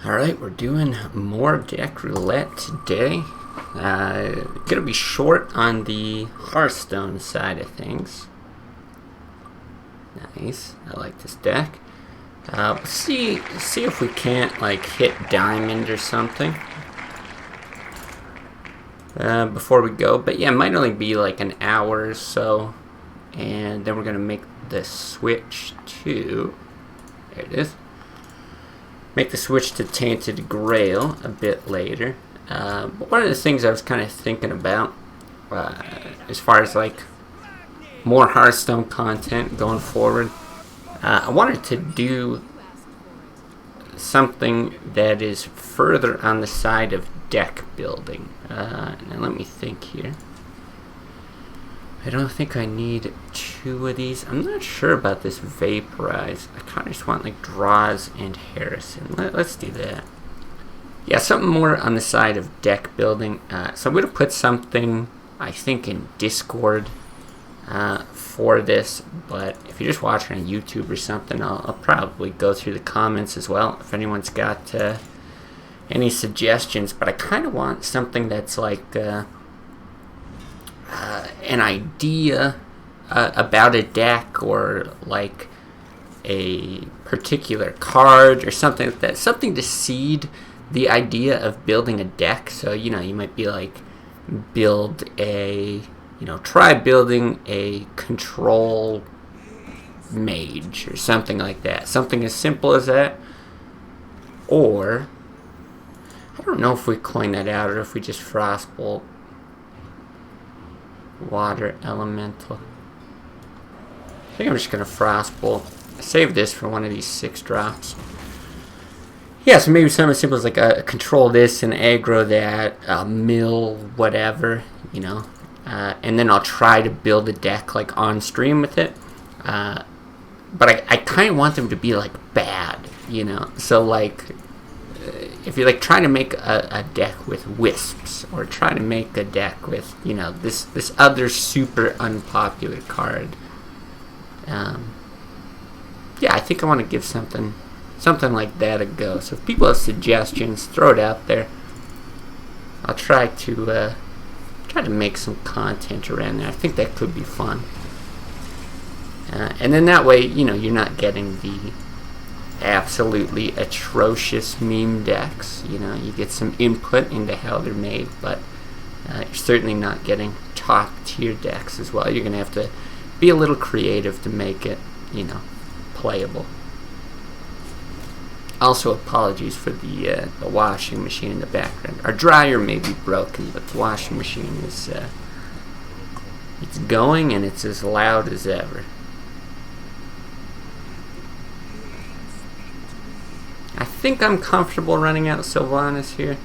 Alright, we're doing more deck roulette today. Gonna be short on the Hearthstone side of things. Nice, I like this deck. Let's see if we can't like hit diamond or something before we go. But yeah, it might only be like an hour or so, and then we're gonna make the switch to. There it is. Make the switch to Tainted Grail a bit later. But one of the things I was kind of thinking about, as far as like more Hearthstone content going forward, I wanted to do something that is further on the side of deck building. Now let me think here. I don't think I need 2 of these. I'm not sure about this Vaporize. I kind of just want like Draws and Harrison. Let's do that. Yeah, something more on the side of deck building. So I'm going to put something, I think, in Discord for this. But if you're just watching on YouTube or something, I'll probably go through the comments as well if anyone's got any suggestions. But I kind of want something that's like an idea about a deck, or like a particular card or something like that. Something to seed the idea of building a deck. So, you know, you might be like, try building a control mage or something like that. Something as simple as that. Or, I don't know if we coin that out or if we just Frostbolt. Water Elemental. I think I'm just going to Frostbolt. Save this for one of these 6 drops. Yeah, so maybe something as simple as like a control this and aggro that, mill whatever, you know. And then I'll try to build a deck like on stream with it. But I kind of want them to be like bad, you know. So like, if you're like trying to make a deck with wisps, or trying to make a deck with, you know, this other super unpopular card, yeah, I think I want to give something like that a go. So if people have suggestions, throw it out there. I'll try to make some content around there. I think that could be fun. And then that way, you know, you're not getting the absolutely atrocious meme decks. You know, you get some input into how they're made, but you're certainly not getting top tier decks as well. You're gonna have to be a little creative to make it, you know, playable. Also, apologies for the washing machine in the background. Our dryer may be broken, but the washing machine is it's going, and it's as loud as ever. I think I'm comfortable running out Sylvanas here.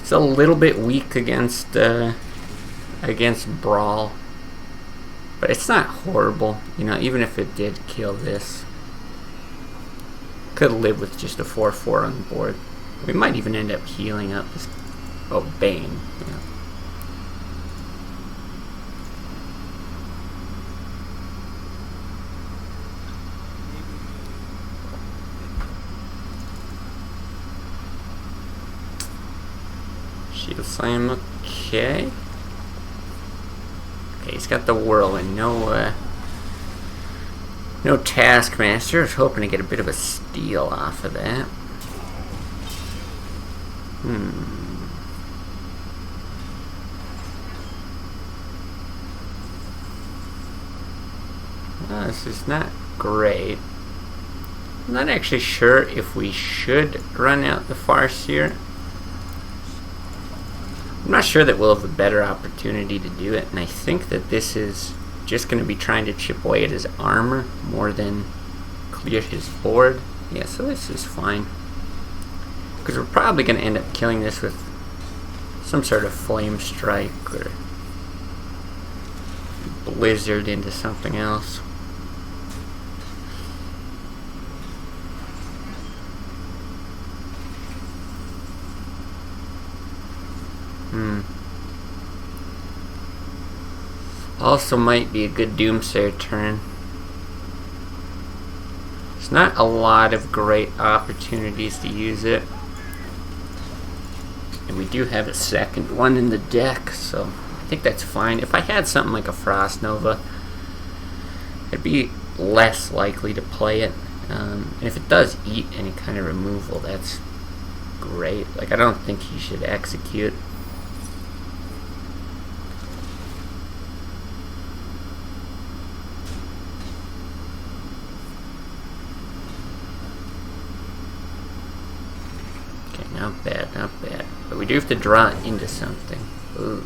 It's a little bit weak against Brawl, but it's not horrible. You know, even if it did kill this, could live with just a 4/4 on the board. We might even end up healing up this. Oh, Bane. You know. Shield Slam, okay. Okay, he's got the Whirlwind. No Taskmaster. I was hoping to get a bit of a steal off of that. Well, this is not great. I'm not actually sure if we should run out the Farseer. I'm not sure that we'll have a better opportunity to do it, and I think that this is just going to be trying to chip away at his armor more than clear his board. Yeah, so this is fine. Because we're probably going to end up killing this with some sort of Flame Strike or Blizzard into something else. Also might be a good Doomsayer turn. There's not a lot of great opportunities to use it. And we do have a second one in the deck, so I think that's fine. If I had something like a Frost Nova, I'd be less likely to play it. And if it does eat any kind of removal, that's great. Like, I don't think he should execute. Okay, not bad, not bad. But we do have to draw into something. Ooh.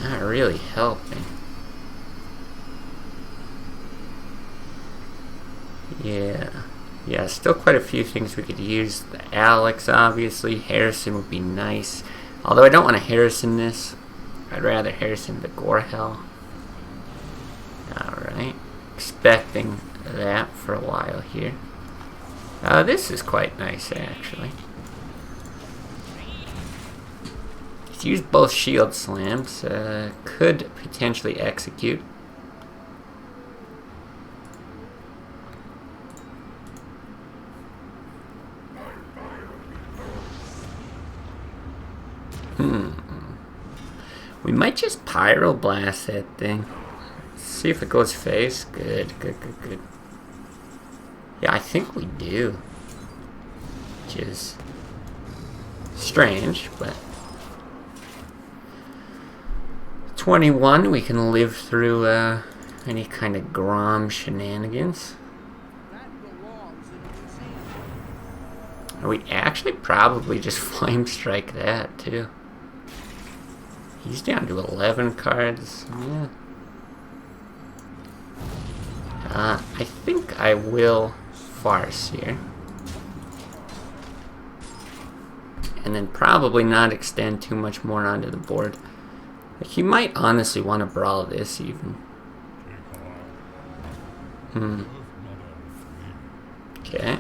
Not really helping. Yeah, still quite a few things we could use. The Alex, obviously. Harrison would be nice. Although I don't want to Harrison this. I'd rather Harrison the Gorehell. Alright. Expecting that for a while here. This is quite nice, actually. He's used both shield slams. Could potentially execute. We might just Pyroblast that thing. See if it goes face. Good. Yeah, I think we do. Which is strange, but 21, we can live through any kind of Grom shenanigans. We actually probably just Flame Strike that too. He's down to 11 cards. Yeah. I think I will Farce here. And then probably not extend too much more onto the board. Like, he might honestly want to Brawl this even. Okay.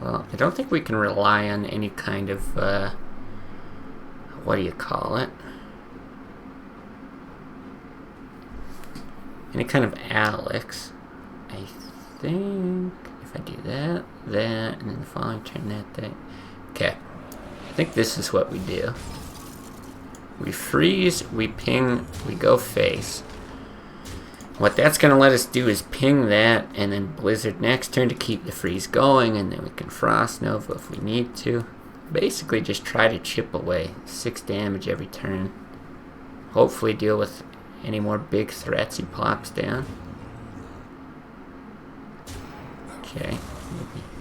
Well, I don't think we can rely on any kind of, what do you call it? Any kind of Alex. I think if I do that, and then the following turn that. Okay. I think this is what we do. We freeze, we ping, we go face. What that's going to let us do is ping that, and then Blizzard next turn to keep the freeze going, and then we can Frost Nova if we need to. Basically just try to chip away. 6 damage every turn. Hopefully deal with any more big threats he plops down. Okay,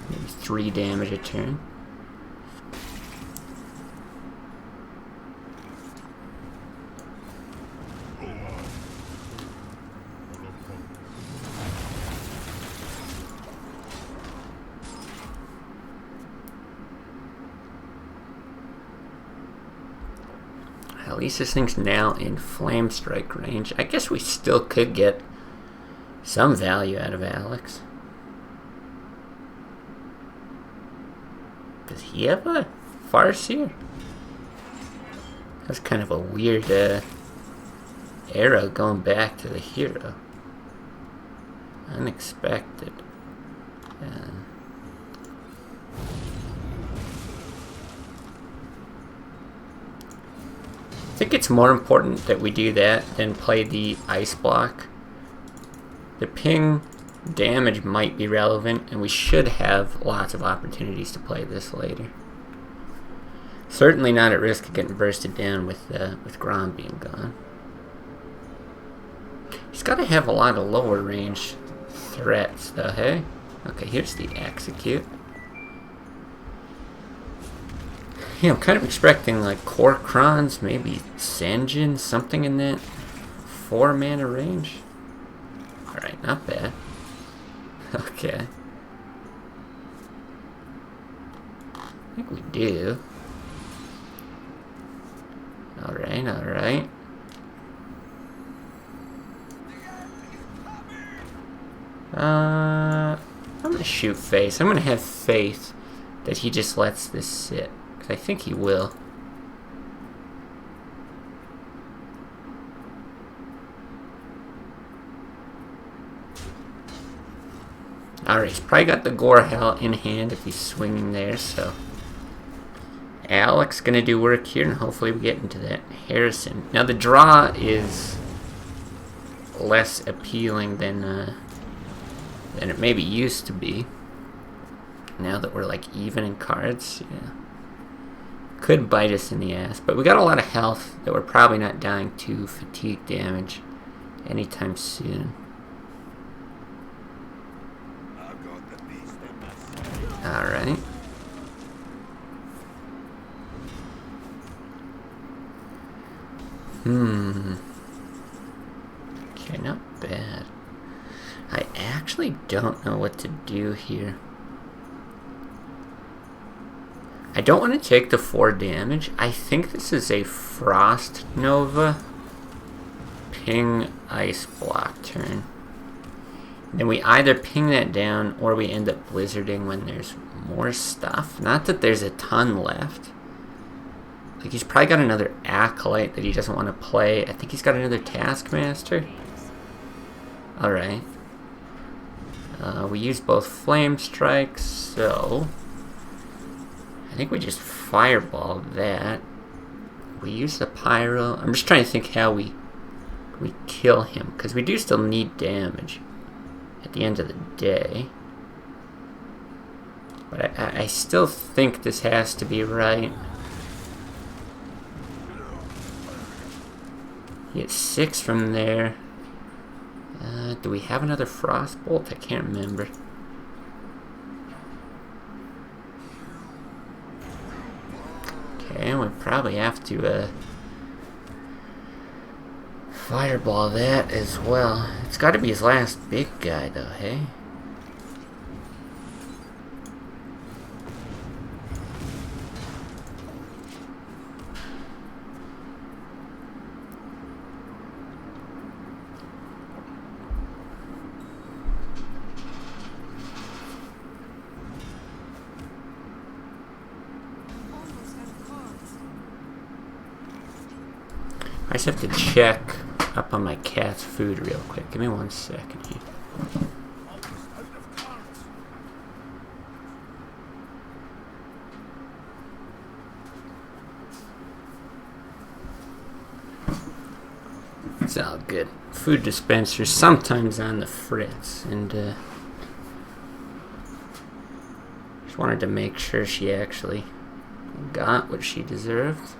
maybe 3 damage a turn. At least this thing's now in Flame Strike range. I guess we still could get some value out of Alex. Does he have a Farce here? That's kind of a weird arrow going back to the hero. Unexpected. I think it's more important that we do that than play the ice block. The ping damage might be relevant, and we should have lots of opportunities to play this later. Certainly not at risk of getting bursted down with Grom being gone. He's got to have a lot of lower range threats though, hey? Okay, here's the execute. Yeah, I'm kind of expecting like Korkrons, maybe Sanjin, something in that 4 mana range. Alright, not bad. Okay. I think we do. Alright, alright. I'm gonna shoot face. I'm gonna have faith that he just lets this sit. Because I think he will. Alright, he's probably got the Gore Hell in hand if he's swinging there, so... Alex gonna do work here, and hopefully we get into that Harrison. Now the draw is less appealing than it maybe used to be. Now that we're like even in cards, yeah. Could bite us in the ass, but we got a lot of health that we're probably not dying to fatigue damage anytime soon. Alright. Okay, not bad. I actually don't know what to do here. I don't want to take the 4 damage. I think this is a Frost Nova ping ice block turn. Then we either ping that down or we end up blizzarding when there's more stuff. Not that there's a ton left. Like, he's probably got another Acolyte that he doesn't want to play. I think he's got another Taskmaster. Alright. We used both Flame Strikes, so... I think we just Fireball that. We use the Pyro. I'm just trying to think how we kill him, because we do still need damage at the end of the day. But I still think this has to be right. You get 6 from there. Do we have another Frostbolt? I can't remember. Okay, we probably have to Fireball that as well. It's got to be his last big guy though, hey? I just have to check up on my cat's food real quick. Give me 1 second here. It's all good. Food dispenser's sometimes on the fritz, and just wanted to make sure she actually got what she deserved.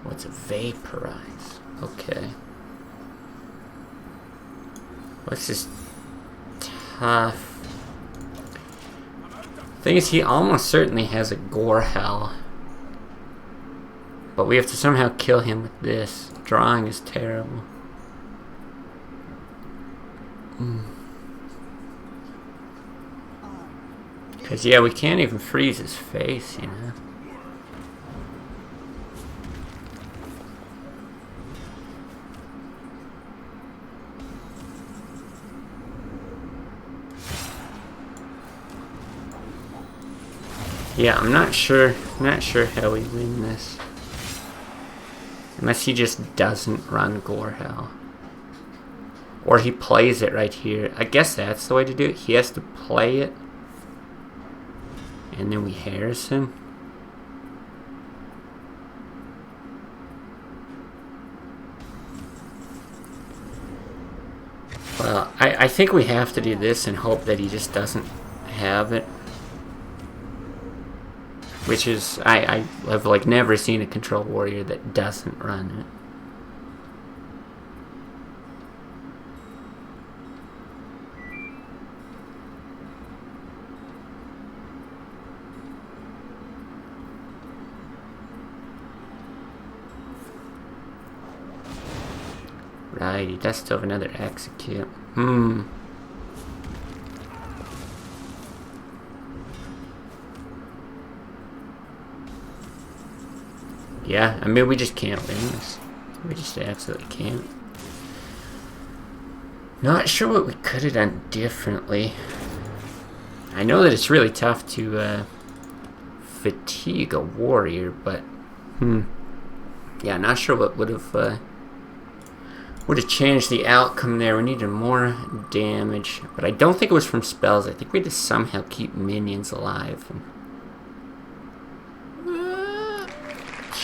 What's a vaporize? Okay. What's this tough? Thing is, he almost certainly has a Gore Hell. But we have to somehow kill him with this. Drawing is terrible. Because, yeah, we can't even freeze his face, you know? Yeah, I'm not sure how we win this. Unless he just doesn't run Gore Hell. Or he plays it right here. I guess that's the way to do it. He has to play it. And then we Harrison. Well, I think we have to do this and hope that he just doesn't have it. Which is, I've like never seen a control warrior that doesn't run it. Right, he does still have another execute. Yeah, I mean, we just can't win this. We just absolutely can't. Not sure what we could have done differently. I know that it's really tough to fatigue a warrior, but yeah, not sure what would have would have changed the outcome there. We needed more damage. But I don't think it was from spells. I think we had to somehow keep minions alive.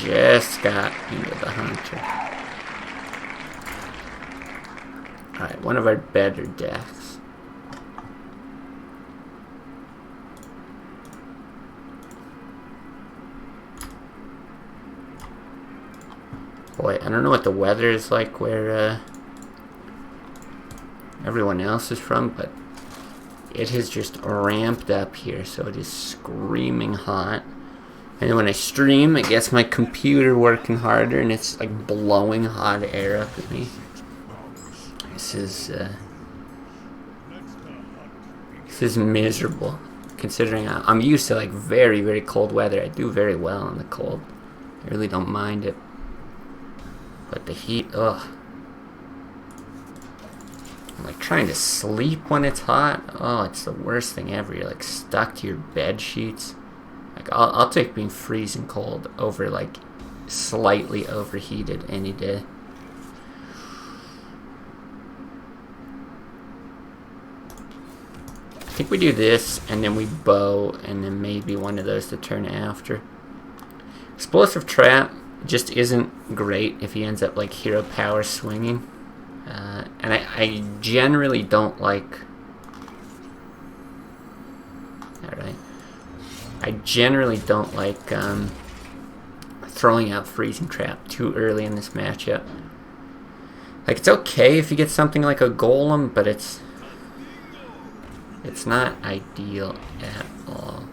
Just got into the hunter. Alright, one of our better decks. Boy, I don't know what the weather is like where everyone else is from, but it has just ramped up here, so it is screaming hot. And then when I stream, it gets my computer working harder, and it's like blowing hot air up at me. This is miserable, considering I'm used to like very, very cold weather. I do very well in the cold. I really don't mind it. But the heat, ugh. I'm like trying to sleep when it's hot. Oh, it's the worst thing ever. You're like stuck to your bed sheets. Like I'll take being freezing cold over like slightly overheated any day. I think we do this and then we bow and then maybe one of those to turn after. Explosive trap just isn't great if he ends up like hero power swinging. And I generally don't like... Alright. I generally don't like throwing out freezing trap too early in this matchup. Like, it's okay if you get something like a golem, but it's not ideal at all.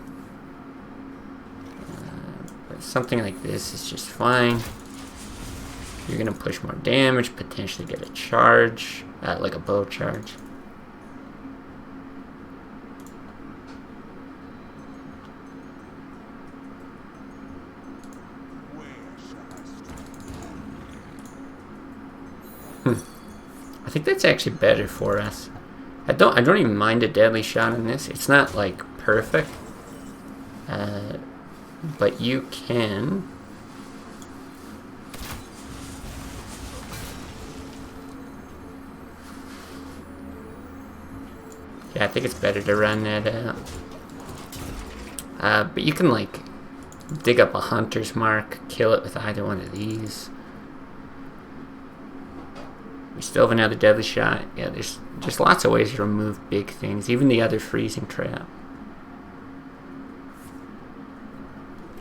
But something like this is just fine. You're gonna push more damage, potentially get a charge, like a bow charge. I think that's actually better for us. I don't even mind a deadly shot in this. It's not like perfect, but you can. Yeah, I think it's better to run that out. But you can like dig up a hunter's mark, kill it with either one of these. We still have another deadly shot. Yeah, there's just lots of ways to remove big things, even the other freezing trap.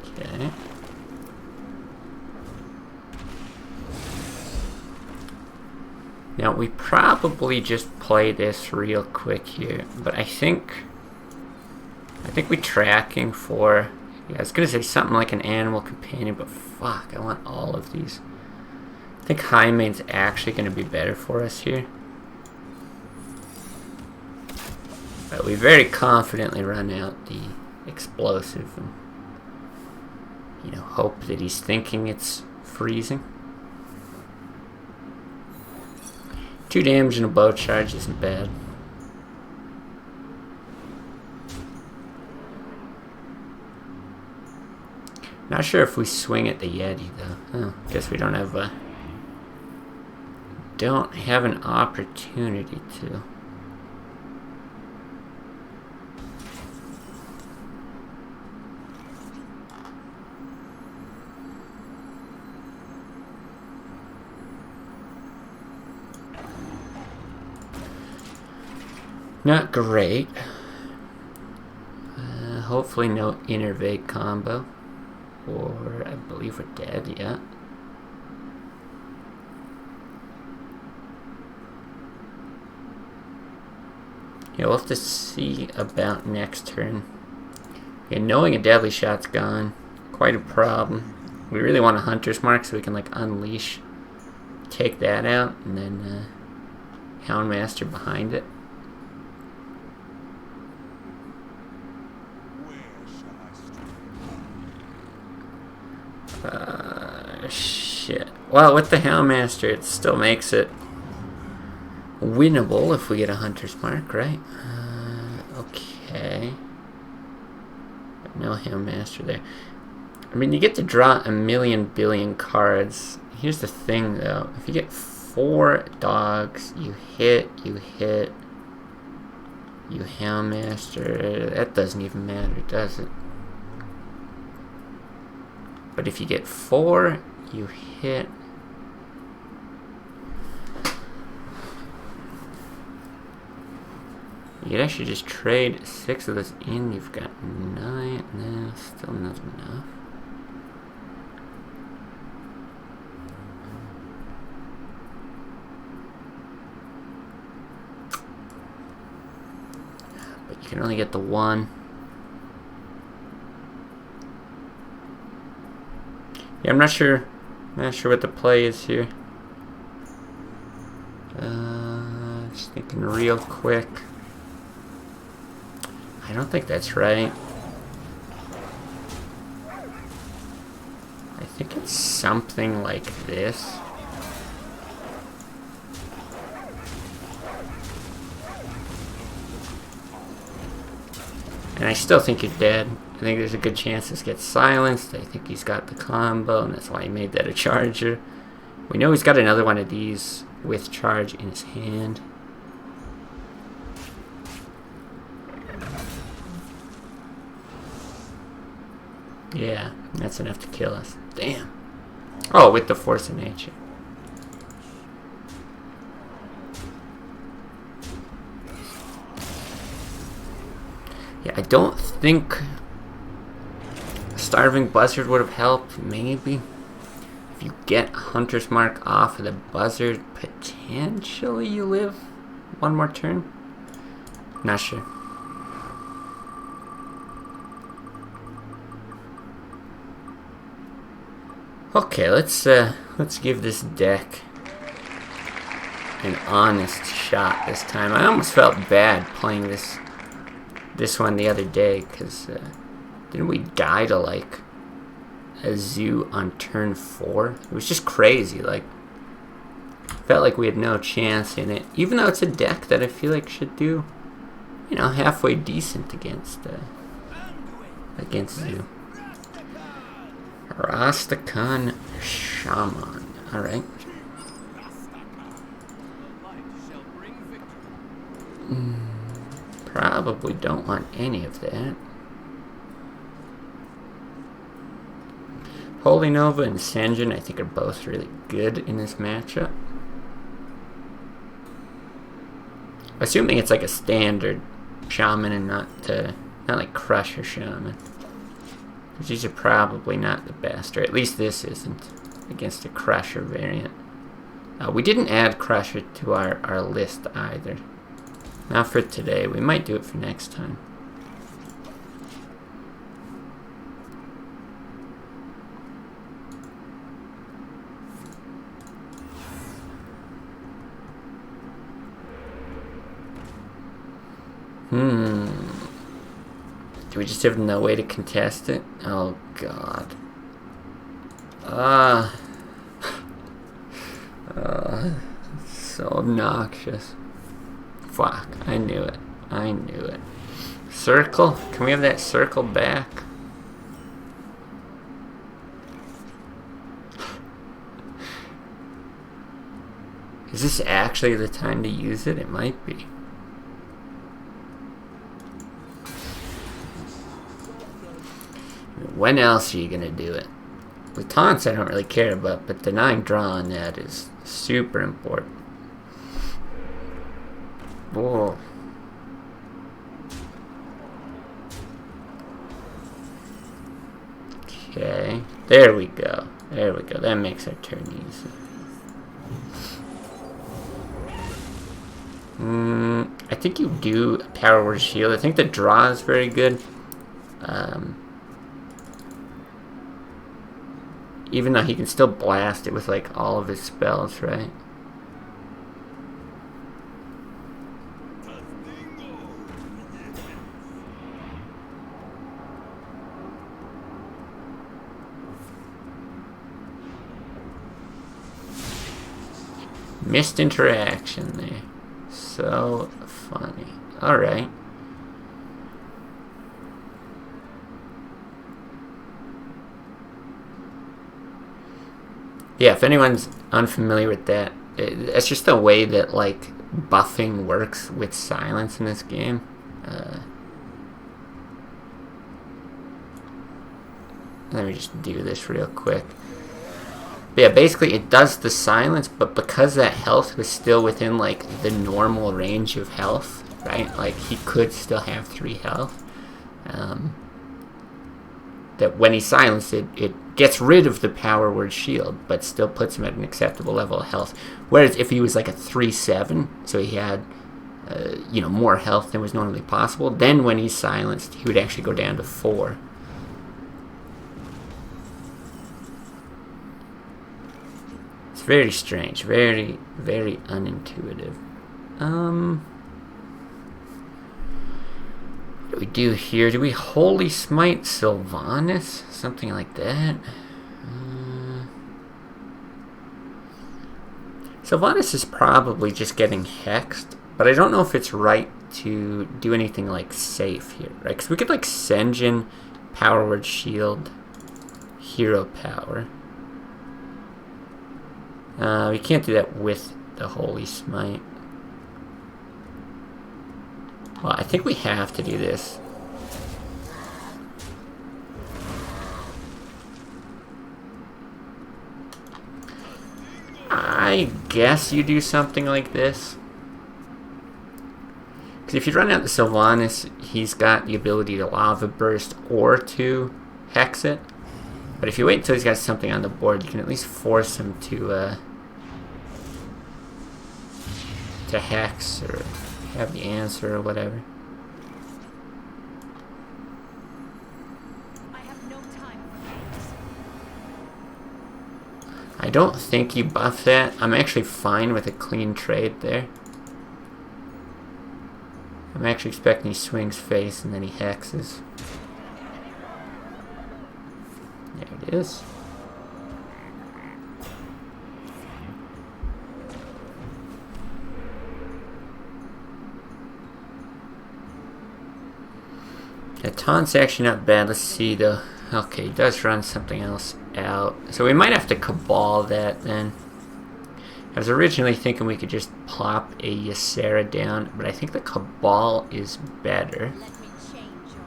Okay. Now we probably just play this real quick here, but I think we're tracking for, yeah, I was gonna say something like an animal companion, but fuck, I want all of these. I think high main's actually going to be better for us here. But we very confidently run out the explosive and, you know, hope that he's thinking it's freezing. 2 damage and a bow charge isn't bad. Not sure if we swing at the Yeti though. Oh, guess we don't have an opportunity to. Not great. Hopefully no innervate combo. Or I believe we're dead, yeah. Yeah, we'll have to see about next turn. Yeah, knowing a deadly shot's gone, quite a problem. We really want a hunter's mark so we can like unleash, take that out, and then Houndmaster behind it. Shit. Well, with the Houndmaster, it still makes it winnable if we get a hunter's mark, right? Okay. But no Houndmaster there. I mean, you get to draw a million billion cards. Here's the thing, though. If you get 4 dogs. You hit. You Houndmaster. That doesn't even matter, does it? But if you get 4, you hit. You'd actually just trade 6 of this in. You've got 9. No, still not enough. But you can only get the 1. Yeah, I'm not sure. What the play is here. Just thinking real quick. I don't think that's right. I think it's something like this. And I still think you're dead. I think there's a good chance this gets silenced. I think he's got the combo, and that's why he made that a charger. We know he's got another one of these with charge in his hand. Yeah, that's enough to kill us. Damn. Oh, with the force of nature. Yeah, I don't think Starving Buzzard would have helped. Maybe. If you get Hunter's Mark off of the Buzzard, potentially you live one more turn. Not sure. Okay, let's give this deck an honest shot this time. I almost felt bad playing this one the other day, because didn't we die to like a zoo on turn 4? It was just crazy. Like, felt like we had no chance in it, even though it's a deck that I feel like should do, you know, halfway decent against zoo. Rastakhan Shaman. Alright. Probably don't want any of that. Holy Nova and Sanjin, I think, are both really good in this matchup. Assuming it's like a standard Shaman and not like Crusher Shaman. These are probably not the best, or at least this isn't, against a Crusher variant. We didn't add Crusher to our list either. Not for today. We might do it for next time. Do we just have no way to contest it? Oh, God. So obnoxious. Fuck, I knew it. I knew it. Circle? Can we have that circle back? Is this actually the time to use it? It might be. When else are you gonna do it? With taunts I don't really care about, but denying draw on that is super important. Whoa. Okay. There we go. There we go. That makes our turn easy. I think you do Power Word Shield. I think the draw is very good. Even though he can still blast it with like all of his spells, right? Missed interaction there. So funny. Alright. Yeah, if anyone's unfamiliar with that, It's just the way that like buffing works with silence in this game. Let me just do this real quick. But yeah, basically it does the silence, but because that health was still within like the normal range of health, right? Like he could still have 3 health. That when he's silenced, it gets rid of the power word shield, but still puts him at an acceptable level of health. Whereas if he was like a 3/7, so he had more health than was normally possible, then when he's silenced, he would actually go down to 4. It's very strange, very, very unintuitive. What do we do here? Do we Holy Smite Sylvanas? Something like that. Sylvanas is probably just getting hexed, but I don't know if it's right to do anything like safe here, right? Because we could like Senjin, Power Word Shield, Hero Power. We can't do that with the Holy Smite. Well, I think we have to do this. I guess you do something like this. Because if you run out the Sylvanas, he's got the ability to Lava Burst or to Hex it. But if you wait until he's got something on the board, you can at least force him to Hex or have the answer or whatever. I have no time for this. I don't think you buff that. I'm actually fine with a clean trade there. I'm actually expecting he swings face and then he hexes. There it is. The taunt's actually not bad. Let's see though. Okay, he does run something else out. So we might have to Cabal that then. I was originally thinking we could just plop a Ysera down, but I think the Cabal is better. Let me change your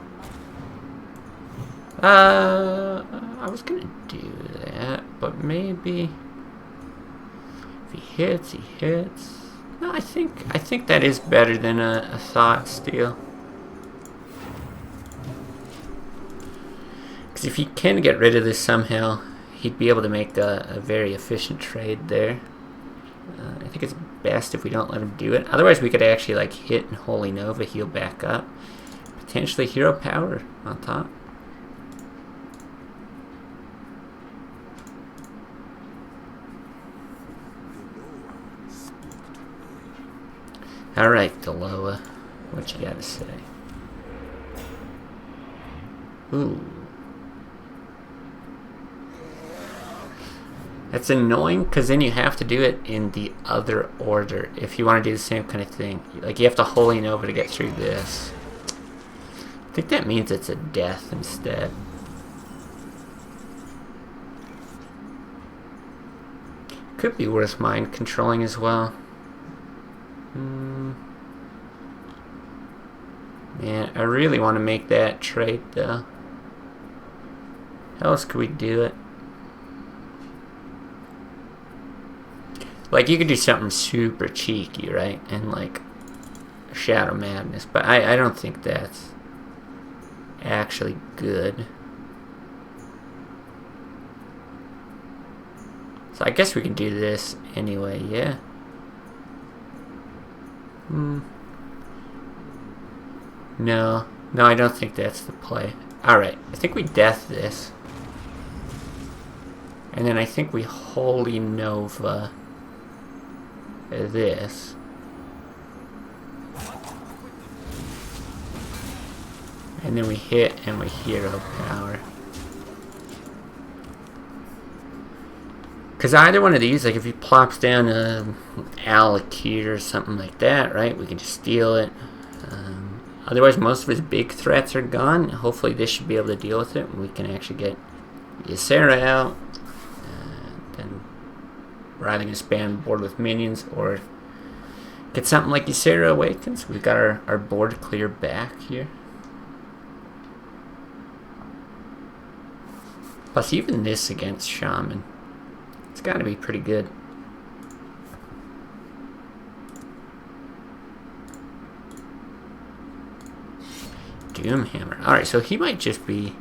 mind. I was gonna do that, but maybe if he hits, he hits. No, I think that is better than a Thought Steal. Because if he can get rid of this somehow, he'd be able to make a very efficient trade there. I think it's best if we don't let him do it. Otherwise, we could actually like hit and Holy Nova, heal back up. Potentially Hero Power on top. Alright, Deloa. What you gotta say? Ooh. That's annoying because then you have to do it in the other order if you want to do the same kind of thing. Like you have to Holy Nova to get through this. I think that means it's a death instead. Could be worth mind controlling as well. Man, I really want to make that trade though. How else could we do it? Like, you could do something super cheeky, right? And, like, Shadow Madness. But I don't think that's actually good. So I guess we can do this anyway, yeah? No, I don't think that's the play. Alright, I think we death this. And then I think we Holy Nova this. And then we hit and we Hero Power. Because either one of these, like if he plops down a Alakir or something like that, right, we can just steal it. Otherwise, most of his big threats are gone. Hopefully this should be able to deal with it. And we can actually get Ysera out. Then we're either going to spam the board with minions or get something like Ysera Awakens. We've got our board clear back here. Plus, even this against Shaman, it's got to be pretty good. Doomhammer. Alright, so he might just be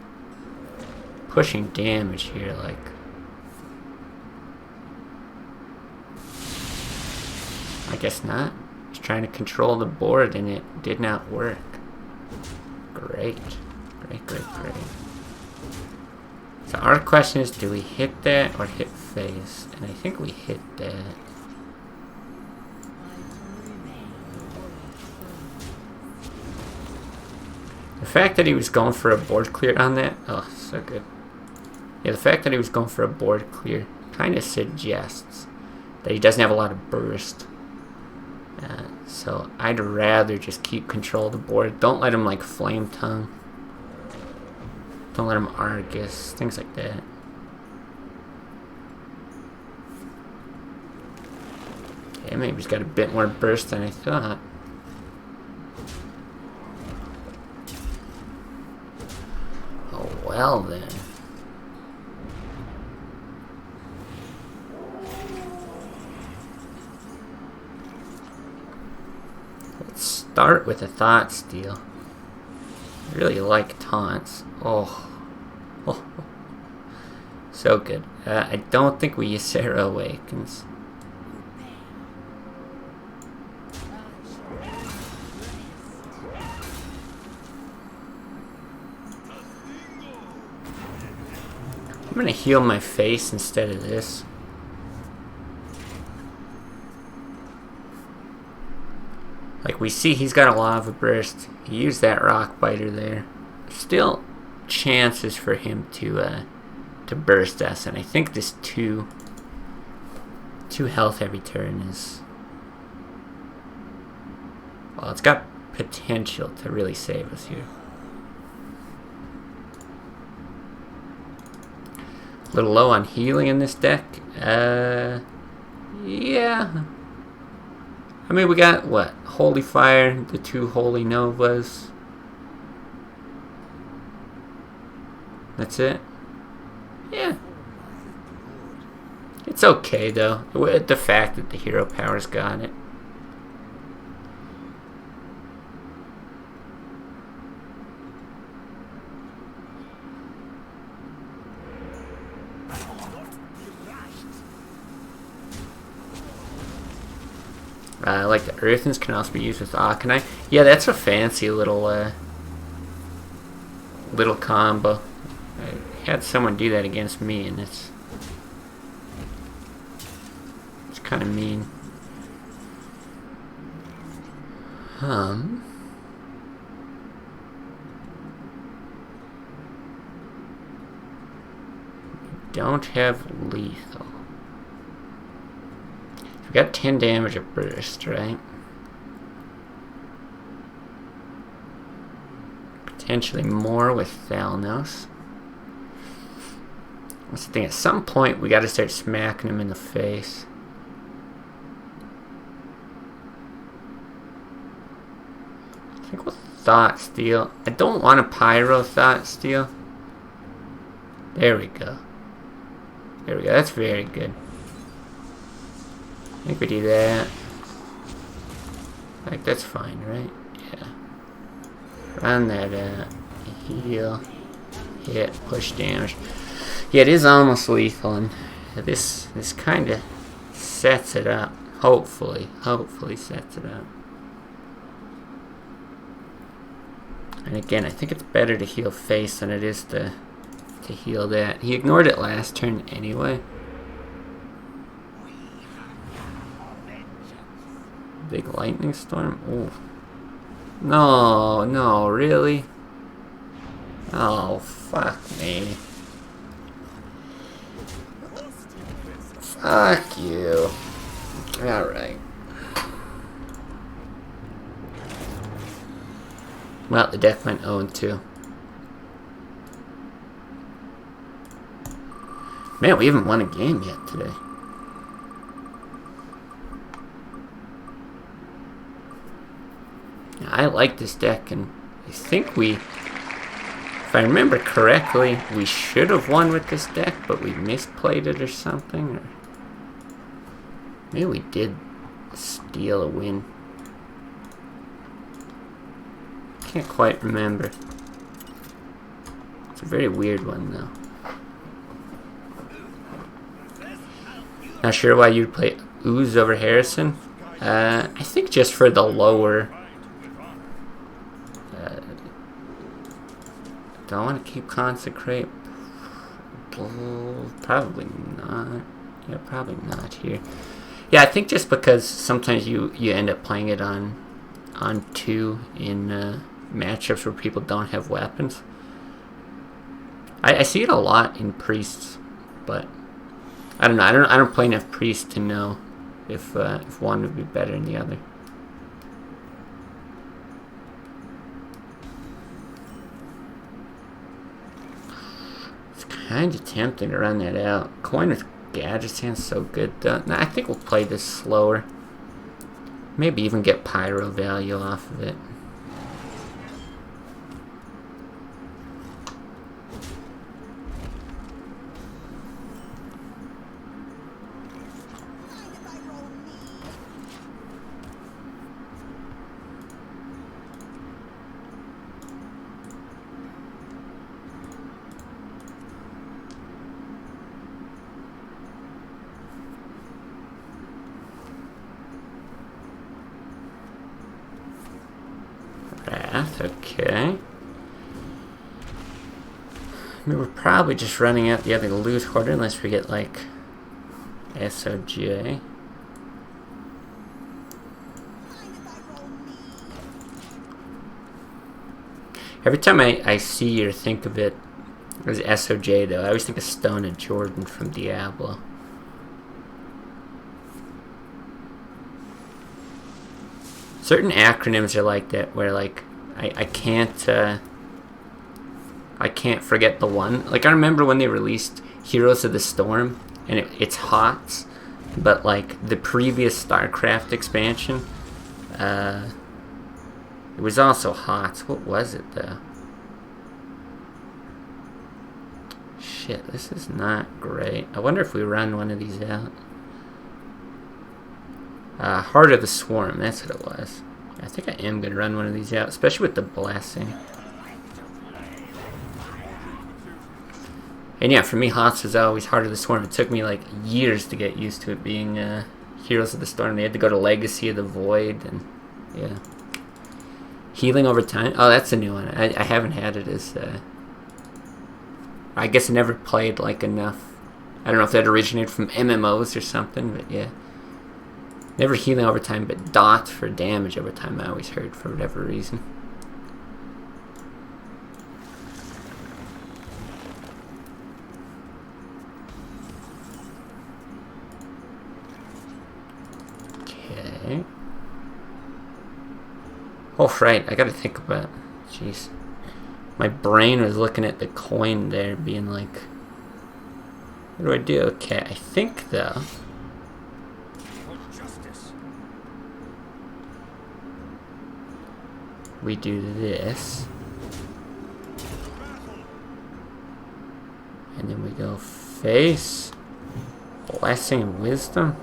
pushing damage here, like. I guess not. He's trying to control the board and it did not work. Great. Great, great, great. So our question is, do we hit that or hit face? And I think we hit that. The fact that he was going for a board clear on that, oh, so good. Yeah, the fact that he was going for a board clear kind of suggests that he doesn't have a lot of burst. So I'd rather just keep control of the board. Don't let him like Flame Tongue. Don't let him Argus, things like that. Okay, maybe he's got a bit more burst than I thought. Oh, well then. Let's start with a Thought Steal. I really like taunts. Oh. So good. I don't think we use Ysera Awakens. I'm gonna heal my face instead of this. Like we see, he's got a Lava Burst. He used that Rock Biter there. Still chances for him to burst us, and I think this two health every turn is, well, it's got potential to really save us here. A little low on healing in this deck. Yeah. I mean, we got, what? Holy Fire, the 2 Holy Novas. That's it? Yeah. It's okay, though. The fact that the hero power's got it. Like the Earthens can also be used with Akanai. Yeah, that's a fancy little little combo. I had someone do that against me, and it's kind of mean. Don't have lethal. We got 10 damage of burst, right? Potentially more with Thalnos. That's the thing, at some point we gotta start smacking him in the face. I think we'll Thought Steal. I don't want a Pyro Thought Steal. There we go. There we go, that's very good. I think we do that. Like, that's fine, right? Yeah. Run that heal. Hit, push damage. Yeah, it is almost lethal, and this kind of sets it up. Hopefully sets it up. And again, I think it's better to heal face than it is to heal that. He ignored it last turn anyway. Big lightning storm. Ooh. No, really? Oh, fuck me. Fuck you. Alright. Well, the deck went 0-2. Man, we haven't won a game yet today. I like this deck, and I think if I remember correctly, we should have won with this deck, but we misplayed it or something. Or maybe we did steal a win. Can't quite remember. It's a very weird one, though. Not sure why you'd play Ooze over Harrison. I think just for the lower. Do I want to keep Consecrate? Probably not. Yeah, probably not here. Yeah, I think just because sometimes you end up playing it on 2 in matchups where people don't have weapons. I see it a lot in Priests, but I don't know. I don't play enough Priests to know if one would be better than the other. It's kind of tempting to run that out. Coin with Gadget sounds so good though. Nah, I think we'll play this slower. Maybe even get Pyro value off of it. Okay. I mean, we're probably just running out the other loot hoarder unless we get like SOJ. Every time I see or think of it as SOJ though, I always think of Stone and Jordan from Diablo. Certain acronyms are like that, where like I can't forget the one. Like I remember when they released Heroes of the Storm, and it's HOTS, but like the previous StarCraft expansion, it was also HOTS. What was it though? Shit, this is not great. I wonder if we run one of these out. Heart of the Swarm, that's what it was. I think I am going to run one of these out, especially with the Blessing. And yeah, for me, HOTS was always Heart of the Swarm. It took me like years to get used to it being Heroes of the Storm. They had to go to Legacy of the Void, and yeah. Healing over time. Oh, that's a new one. I haven't had it as... I guess I never played like enough. I don't know if that originated from MMOs or something, but yeah. Never healing over time, but dot for damage over time I always heard for whatever reason. Okay. Oh, right, I gotta think about... Jeez. My brain was looking at the coin there, being like... What do I do? Okay, I think though... we do this, and then we go face, Blessing and Wisdom.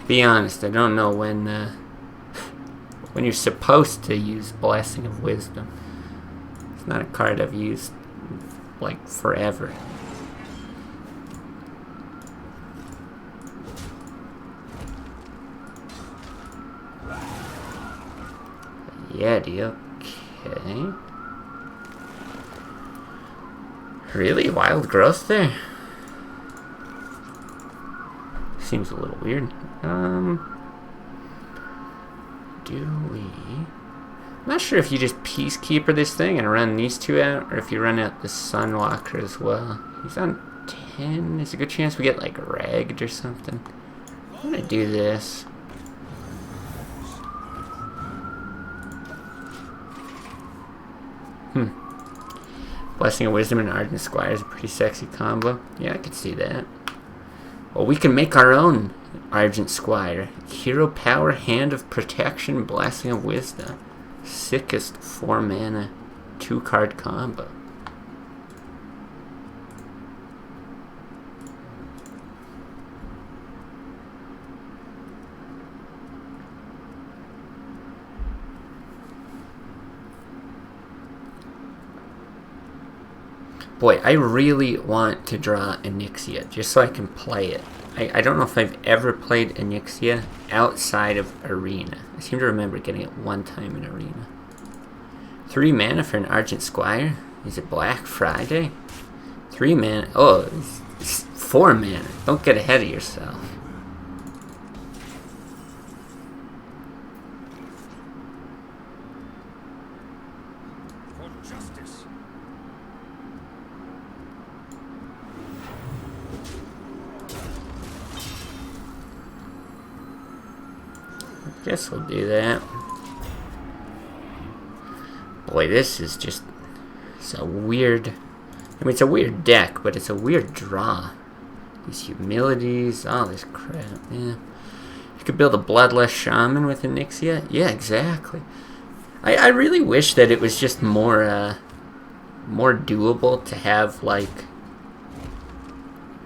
Be honest, I don't know when you're supposed to use Blessing of Wisdom. It's not a card I've used like forever. Yeti, okay. Really? Wild growth there? Seems a little weird. Do we... I'm not sure if you just Peacekeeper this thing and run these two out, or if you run out the Sunwalker as well. He's on 10. There's a good chance we get like ragged or something. I'm gonna do this. Blessing of Wisdom and Ardent Squire is a pretty sexy combo. Yeah, I could see that. Well, we can make our own Argent Squire. Hero Power, Hand of Protection, Blessing of Wisdom. Sickest 4 mana, 2 card combo. Boy, I really want to draw Onyxia just so I can play it. I don't know if I've ever played Onyxia outside of Arena. I seem to remember getting it one time in Arena. 3 mana for an Argent Squire? Is it Black Friday? 3 mana. Oh, it's 4 mana. Don't get ahead of yourself. Guess we'll do that. Boy, this is just so weird. I mean, it's a weird deck, but it's a weird draw. These humilities, all this crap. Yeah, you could build a Bloodlust Shaman with Onyxia. Yeah, exactly. I really wish that it was just more doable to have like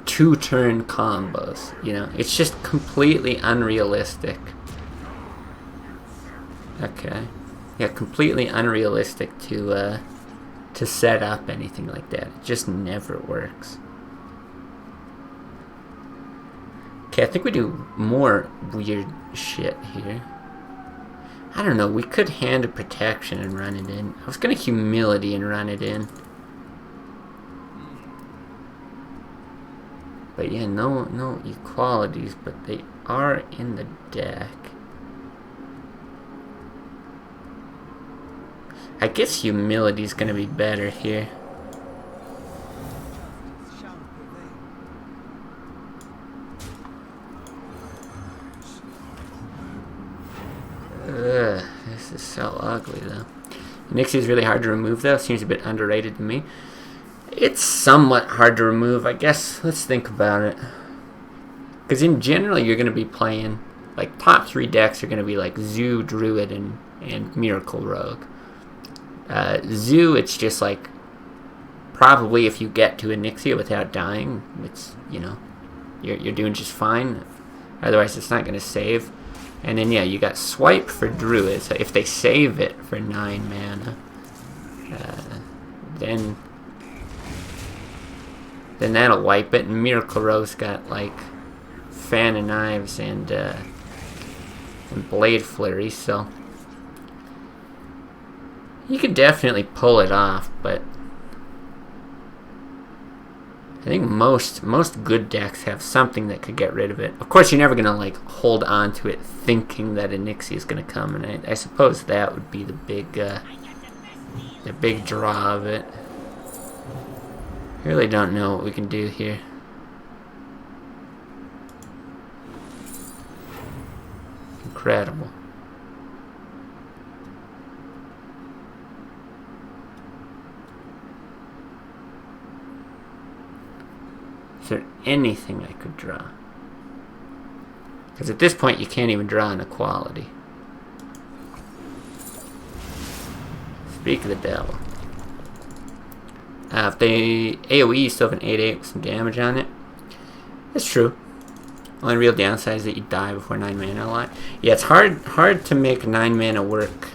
2-turn combos. You know, it's just completely unrealistic. Okay. Yeah, completely unrealistic to set up anything like that. It just never works. Okay, I think we do more weird shit here. I don't know, we could Hand of Protection and run it in. I was gonna Humility and run it in. But yeah, no equalities, but they are in the deck. I guess Humility is going to be better here. Ugh, this is so ugly though. Nixie is really hard to remove though. Seems a bit underrated to me. It's somewhat hard to remove, I guess. Let's think about it. Because in general, you're going to be playing, like, top 3 decks are going to be like Zoo, Druid, and Miracle Rogue. Zoo, it's just like, probably if you get to Onyxia without dying, it's, you know, you're doing just fine. Otherwise, it's not going to save. And then, yeah, you got Swipe for Druid, so if they save it for 9 mana, then that'll wipe it. And Miracle Rogue's got, like, Fan of Knives and Blade Flurry, so you could definitely pull it off, but I think most good decks have something that could get rid of it. Of course, you're never going to like hold on to it thinking that Onyxia is going to come, and I suppose that would be the big draw of it. I really don't know what we can do here. Incredible. Is there anything I could draw? Because at this point you can't even draw an equality. Speak of the devil. If they AoE, you still have an 8/8 with some damage on it. That's true. Only real downside is that you die before 9 mana a lot. Yeah, it's hard to make 9 mana work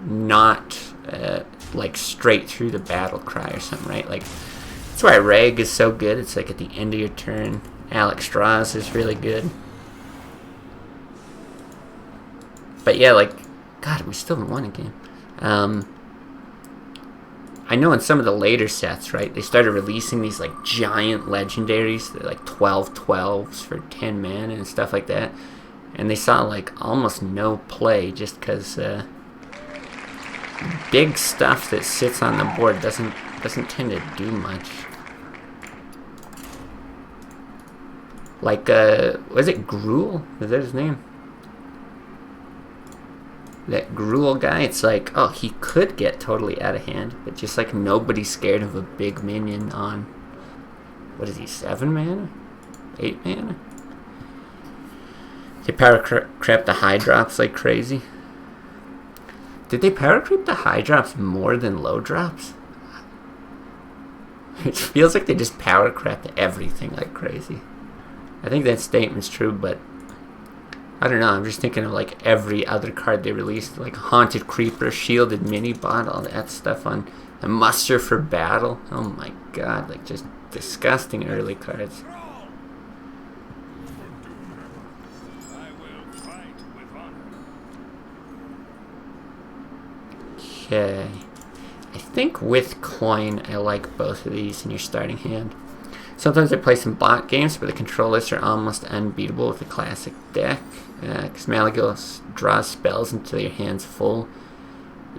not like straight through the battle cry or something, right? Like, that's why Reg is so good. It's like at the end of your turn. Alex Strauss is really good. But yeah, like, God, we still haven't won a game. I know in some of the later sets, right, they started releasing these like giant legendaries. They're like 12/12s for 10 mana and stuff like that. And they saw like almost no play just because big stuff that sits on the board doesn't tend to do much. Like, was it Gruul? Is that his name? That Gruul guy, it's like, oh, he could get totally out of hand, but just like nobody's scared of a big minion on, what is he, 7 mana? 8 mana. They power crap the high drops like crazy. Did they power creep the high drops more than low drops? It feels like they just power crept everything like crazy. I think that statement's true, but I don't know. I'm just thinking of like every other card they released, like Haunted Creeper, Shielded Mini Bot, all that stuff on a Muster for Battle. Oh my god, like just disgusting early cards. Okay. I think with coin, I like both of these in your starting hand. Sometimes I play some bot games, but the control lists are almost unbeatable with the classic deck. Because Malagos draws spells until your hand's full.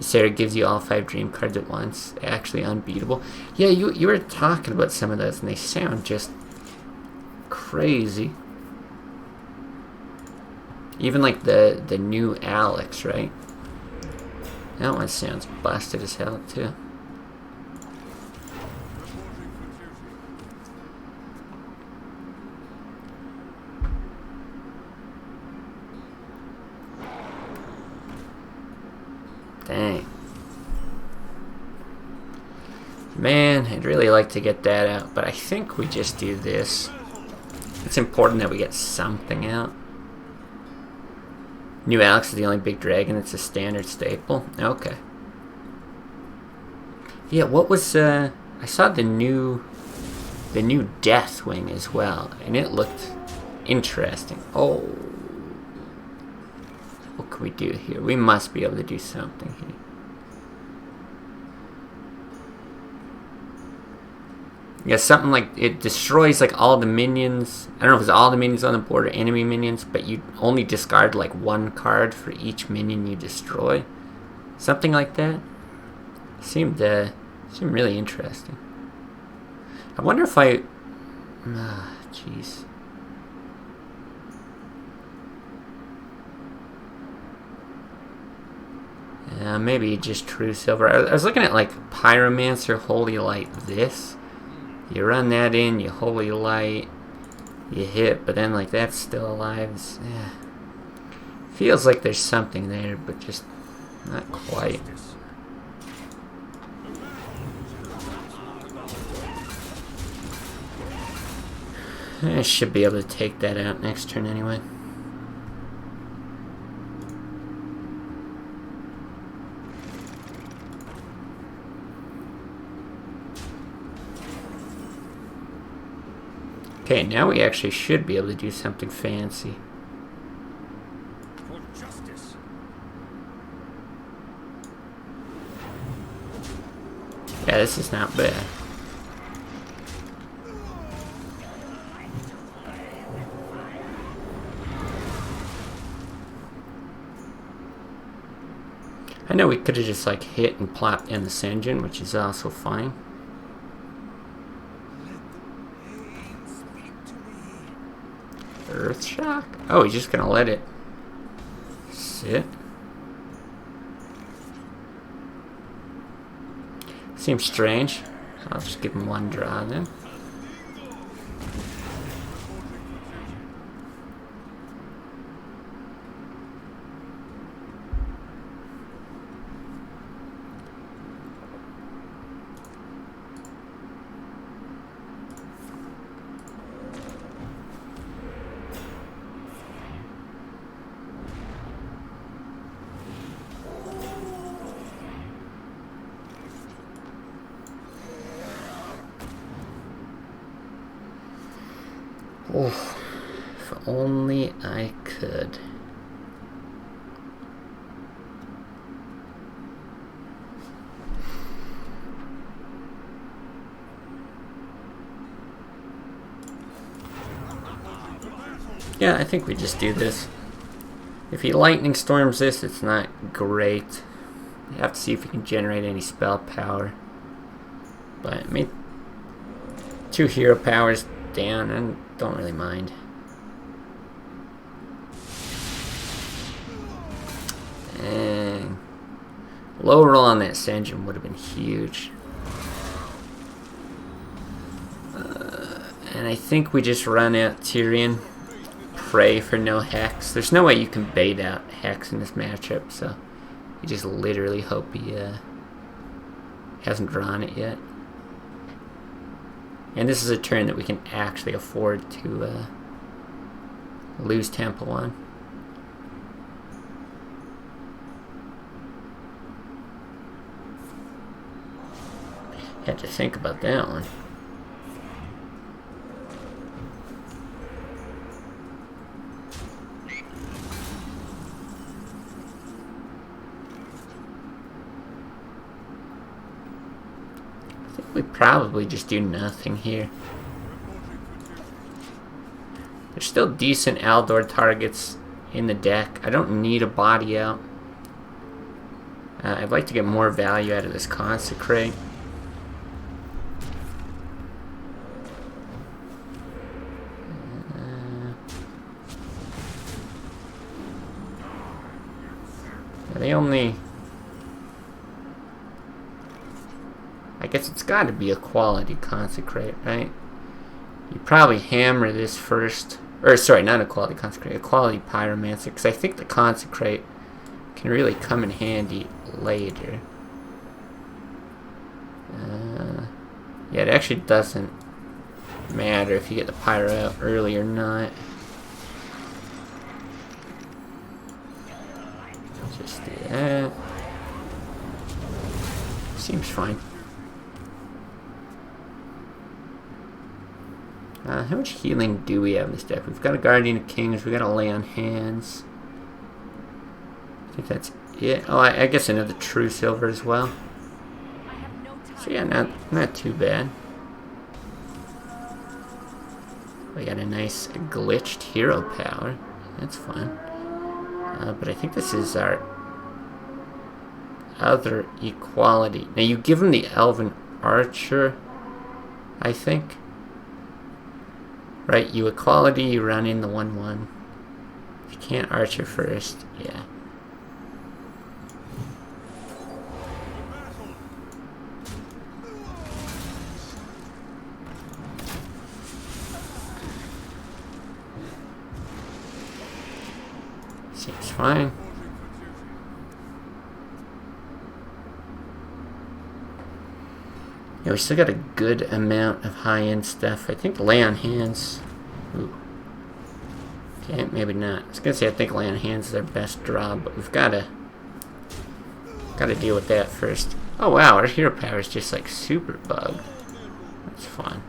Sarah gives you all 5 dream cards at once. Actually unbeatable. Yeah, you were talking about some of those, and they sound just crazy. Even like the new Alex, right? That one sounds busted as hell too. Dang. Man, I'd really like to get that out, but I think we just do this. It's important that we get something out. New Alex is the only big dragon. It's a standard staple. Okay. Yeah, what was I saw the new Deathwing as well, and it looked interesting. Oh, what can we do here? We must be able to do something here. Yeah, something like it destroys like all the minions. I don't know if it's all the minions on the board or enemy minions, but you only discard like 1 card for each minion you destroy. Something like that. Seemed really interesting. I wonder if I... jeez. Maybe just True Silver. I was looking at like Pyromancer, Holy Light, this. You run that in, you Holy Light, you hit, but then like that's still alive. Feels like there's something there, but just not quite. I should be able to take that out next turn anyway. Okay, now we actually should be able to do something fancy. For justice. Yeah, this is not bad. I know we could have just like hit and plopped in this engine, which is also fine. Earth Shock? Oh, he's just gonna let it sit. Seems strange. I'll just give him 1 draw then. Oh, if only I could. Yeah, I think we just do this. If he lightning storms this, it's not great. You have to see if he can generate any spell power. But I mean, 2 hero powers down, and don't really mind. Dang. Low roll on that Sanjin would have been huge. And I think we just run out Tyrion. Pray for no Hex. There's no way you can bait out Hex in this matchup, so you just literally hope he hasn't drawn it yet. And this is a turn that we can actually afford to lose Temple on. Had to think about that one. I think we probably just do nothing here. There's still decent Aldor targets in the deck. I don't need a body out. I'd like to get more value out of this Consecrate. They only... I guess it's got to be a quality Consecrate, right? You probably hammer this first. Or, sorry, not a quality Consecrate, a quality Pyromancer. Because I think the Consecrate can really come in handy later. Yeah, it actually doesn't matter if you get the Pyro out early or not. Just do that. Seems fine. How much healing do we have in this deck? We've got a Guardian of Kings, we've got a Lay on Hands. I think that's it. Oh, I guess another True Silver as well. So yeah, not too bad. We got a nice glitched hero power. That's fun. But I think this is our other equality. Now you give him the Elven Archer, I think. Right, you equality, you run in the 1/1. If you can't Archer first, yeah. Seems fine. Yeah, we still got a good amount of high-end stuff. I think Lay on Hands. Ooh. Okay, maybe not. I was gonna say I think Lay on Hands is our best draw, but we've gotta deal with that first. Oh wow, our hero power is just like super bugged. That's fun.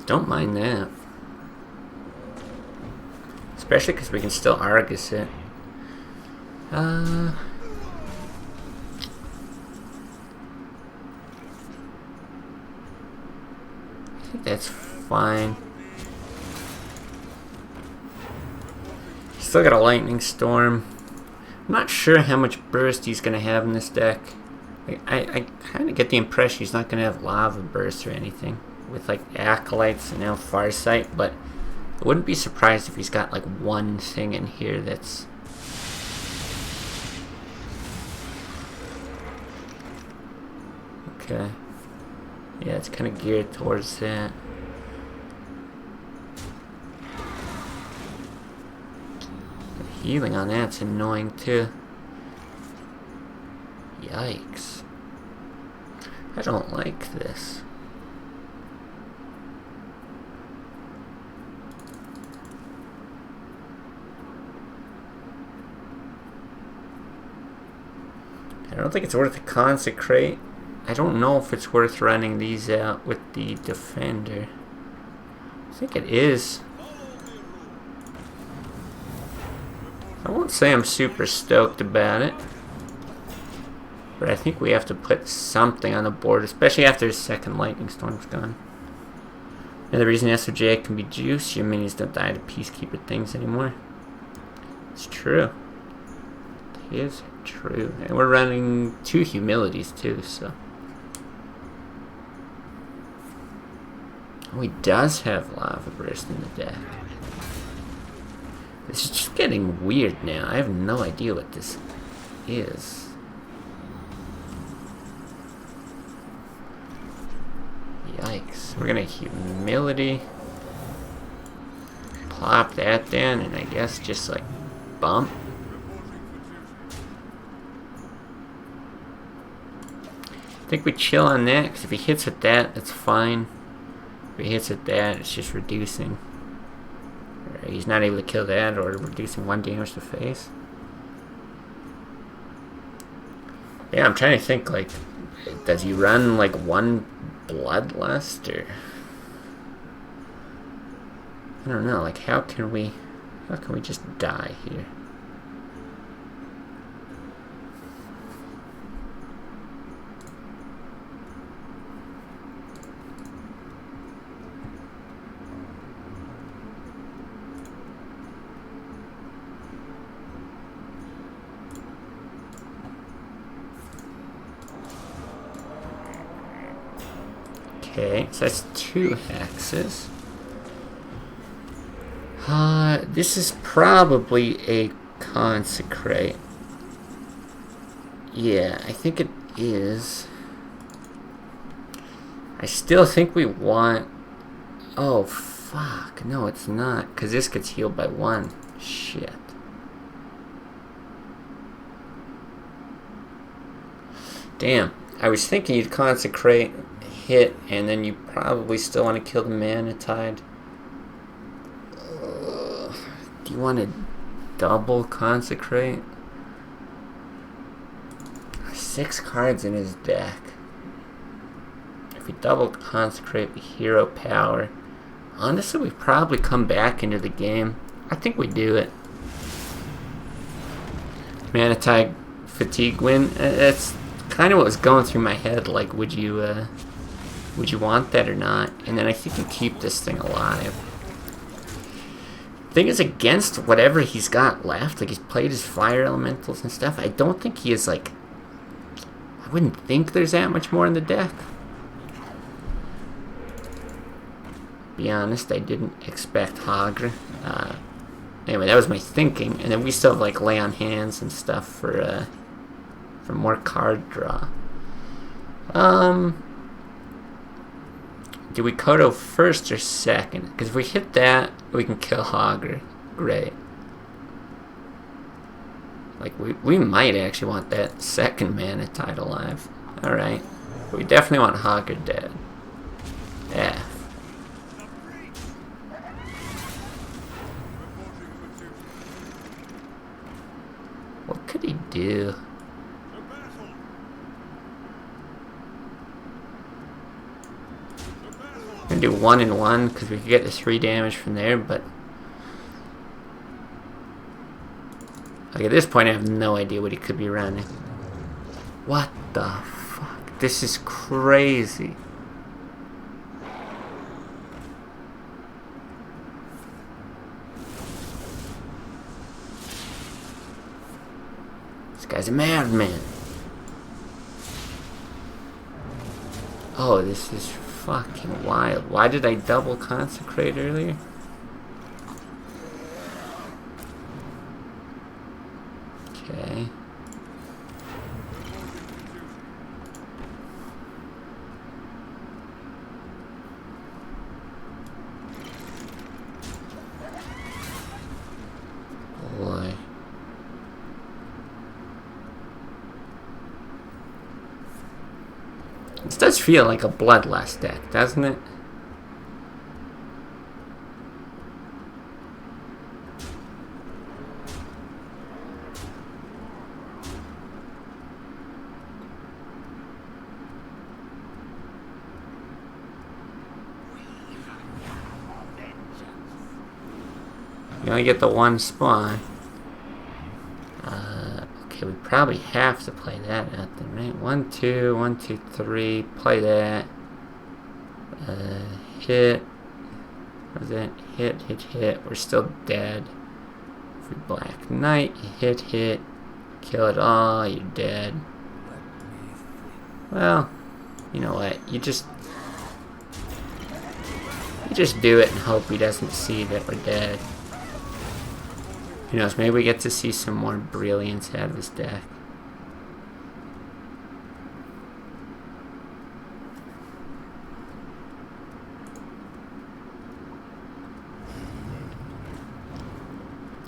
Don't mind that. Especially because we can still Argus it. I think that's fine. Still got a Lightning Storm. I'm not sure how much burst he's going to have in this deck. I kind of get the impression he's not going to have Lava Burst or anything. With like Acolytes and now Farsight, but I wouldn't be surprised if he's got like one thing in here that's okay. Yeah, it's kind of geared towards that. The healing on that's annoying too. Yikes. I don't like this. I don't think it's worth to Consecrate. I don't know if it's worth running these out with the Defender. I think it is. I won't say I'm super stoked about it. But I think we have to put something on the board, especially after his second Lightning Storm's gone. Another reason SOJ can be juiced, your minions don't die to Peacekeeper things anymore. It's true. It is True. And we're running 2 humilities too, so. Oh, he does have Lava Burst in the deck. This is just getting weird now. I have no idea what this is. Yikes. We're gonna humility. Plop that down and I guess just like bump. I think we chill on that because if he hits at that, that's fine. If he hits at that, it's just reducing. He's not able to kill that or reducing 1 damage to face. Yeah, I'm trying to think, like, does he run like 1 Bloodlust or I don't know, like how can we just die here? Okay, so that's 2 hexes. This is probably a Consecrate. Yeah, I think it is. I still think we want... Oh, fuck. No, it's not. Because this gets healed by 1. Shit. Damn. I was thinking you'd Consecrate, hit, and then you probably still want to kill the Mana Tide. Do you want to double Consecrate? 6 cards in his deck. If we double Consecrate with Hero Power, honestly, we probably come back into the game. I think we do it. Mana Tide Fatigue win. That's kind of what was going through my head. Like, would you want that or not? And then I think you keep this thing alive. Thing is, against whatever he's got left, like he's played his fire elementals and stuff, I don't think he is like, I wouldn't think there's that much more in the deck. Be honest, I didn't expect Hogger. Anyway, that was my thinking, and then we still have like lay on hands and stuff for more card draw. Do we Kodo first or second? Because if we hit that, we can kill Hogger. Great. Like, we might actually want that second Mana Tide alive. Alright. We definitely want Hogger dead. F. What could he do? I'm gonna do 1 and 1 because we could get the 3 damage from there, but like at this point I have no idea what he could be running. What the fuck? This is crazy. This guy's a madman. Oh, this is fucking wild. Why did I double Consecrate earlier? Okay. Boy. This does feel like a Bloodlust deck, doesn't it? You only get the 1 spawn. Okay, we probably have to play that out then, right? 1, 2, 1, 2, 3. Play that. Hit. What was that? Hit, hit, hit. We're still dead. If we Black Knight, hit, hit. Kill it all, you're dead. Well, you know what? You just do it and hope he doesn't see that we're dead. Who knows, maybe we get to see some more brilliance out of his deck.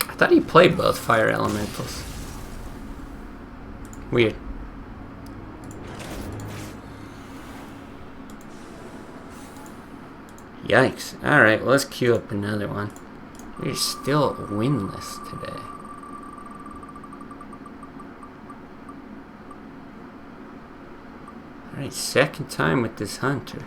I thought he played both fire elementals. Weird. Yikes. Alright, well, let's queue up another one. We're still winless today. Alright, second time with this hunter.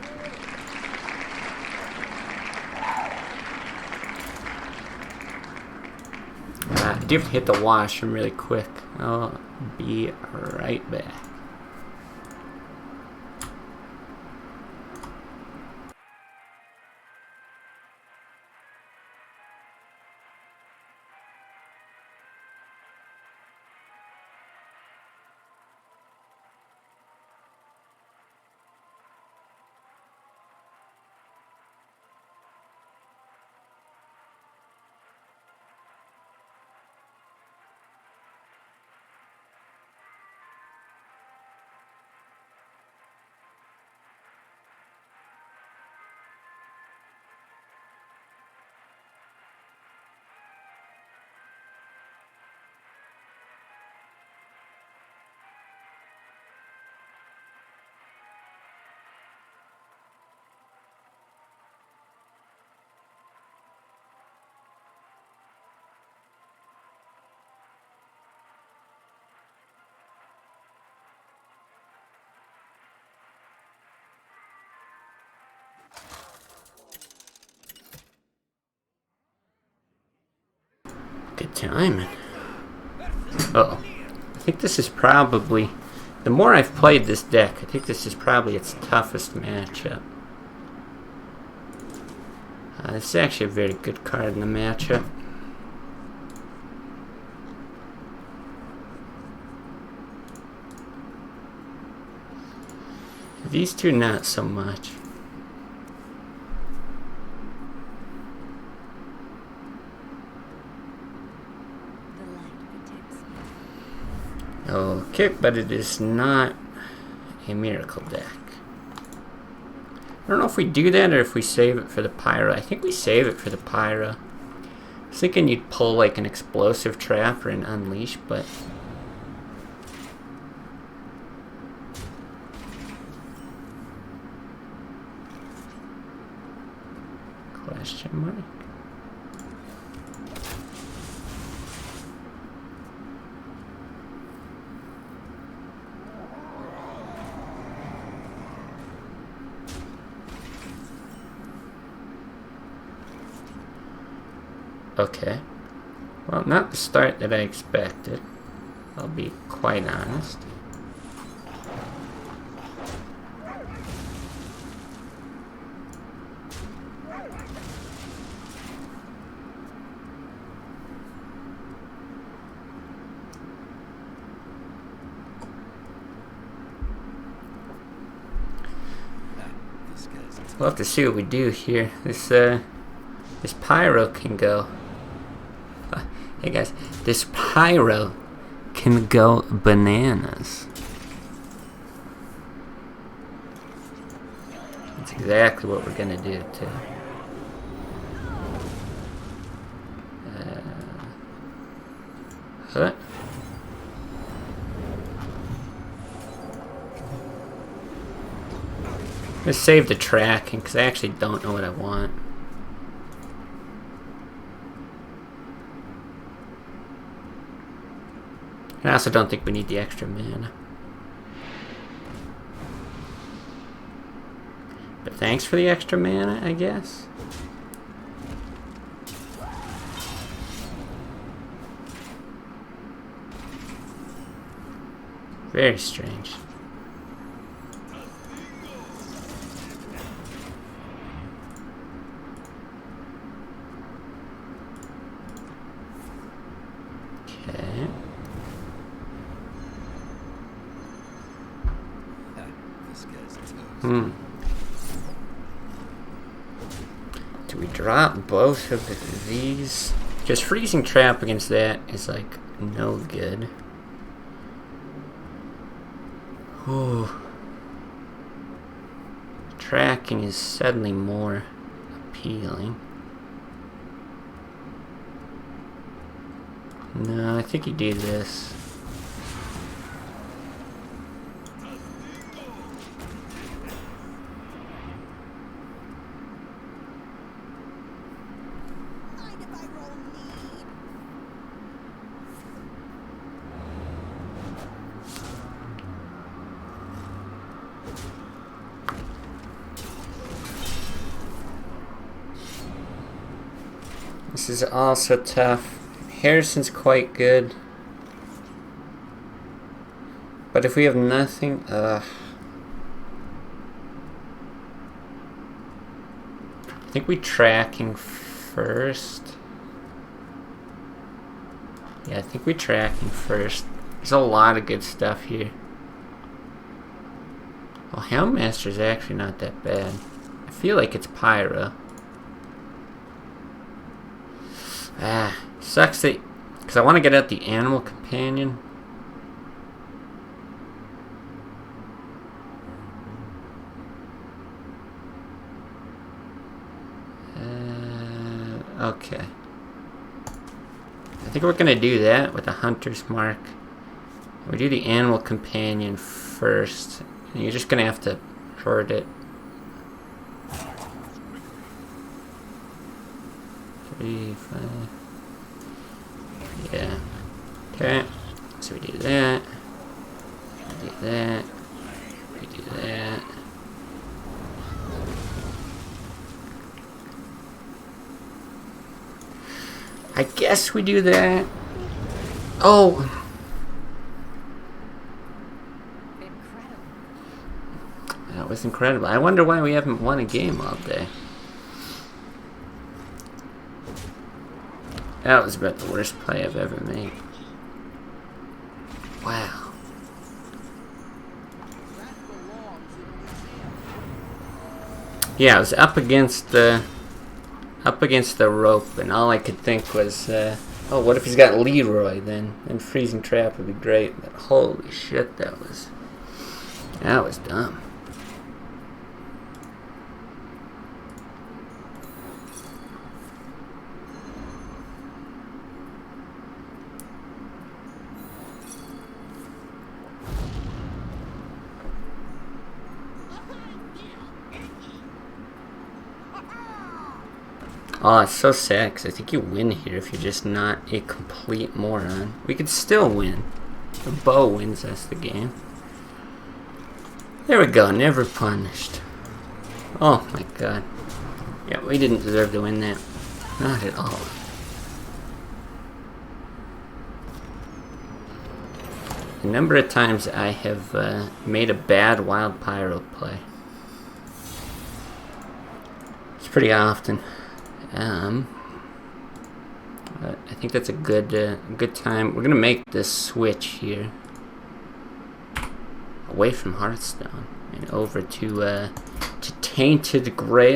I do have to hit the washroom really quick. I'll be right back. Good timing. Uh-oh. I think this is probably... The more I've played this deck, I think this is probably its toughest matchup. This is actually a very good card in the matchup. These two, not so much. Okay, but it is not a miracle deck. I don't know if we do that or if we save it for the pyro. I think we save it for the pyro. I was thinking you'd pull like an explosive trap or an unleash, but... Question mark? Okay. Well, not the start that I expected. I'll be quite honest. We'll have to see what we do here. This pyro can go. Hey guys, this pyro can go bananas. That's exactly what we're gonna do too. What? I'm gonna save the tracking because I actually don't know what I want. And I also don't think we need the extra mana. But thanks for the extra mana, I guess. Very strange. Okay. Do we drop both of these? Because freezing trap against that is like no good. Ooh. Tracking is suddenly more appealing. No, I think you do this. Mind if I roll need? This is also tough. Harrison's quite good. But if we have nothing, I think we tracking first. Yeah, I think we tracking first. There's a lot of good stuff here. Well, Helmmaster's actually not that bad. I feel like it's Pyro. Sucks that, because I want to get out the Animal Companion. Okay. I think we're gonna do that with the Hunter's Mark. We do the Animal Companion first, and you're just gonna have to hurt it. 3, 5. Yeah. Okay. So we do that. We do that. We do that. I guess we do that. Oh. Incredible. That was incredible. I wonder why we haven't won a game all day. That was about the worst play I've ever made. Wow. Yeah, I was up against the rope, and all I could think was, oh, what if he's got Leroy then? Then freezing trap would be great. But holy shit, that was dumb. Oh, it's so sad, because I think you win here if you're just not a complete moron. We could still win. The bow wins us the game. There we go, never punished. Oh my god. Yeah, we didn't deserve to win that. Not at all. The number of times I have made a bad Wild Pyro play. It's pretty often. But I think that's a good time. We're gonna make this switch here away from Hearthstone and over to Tainted Grail.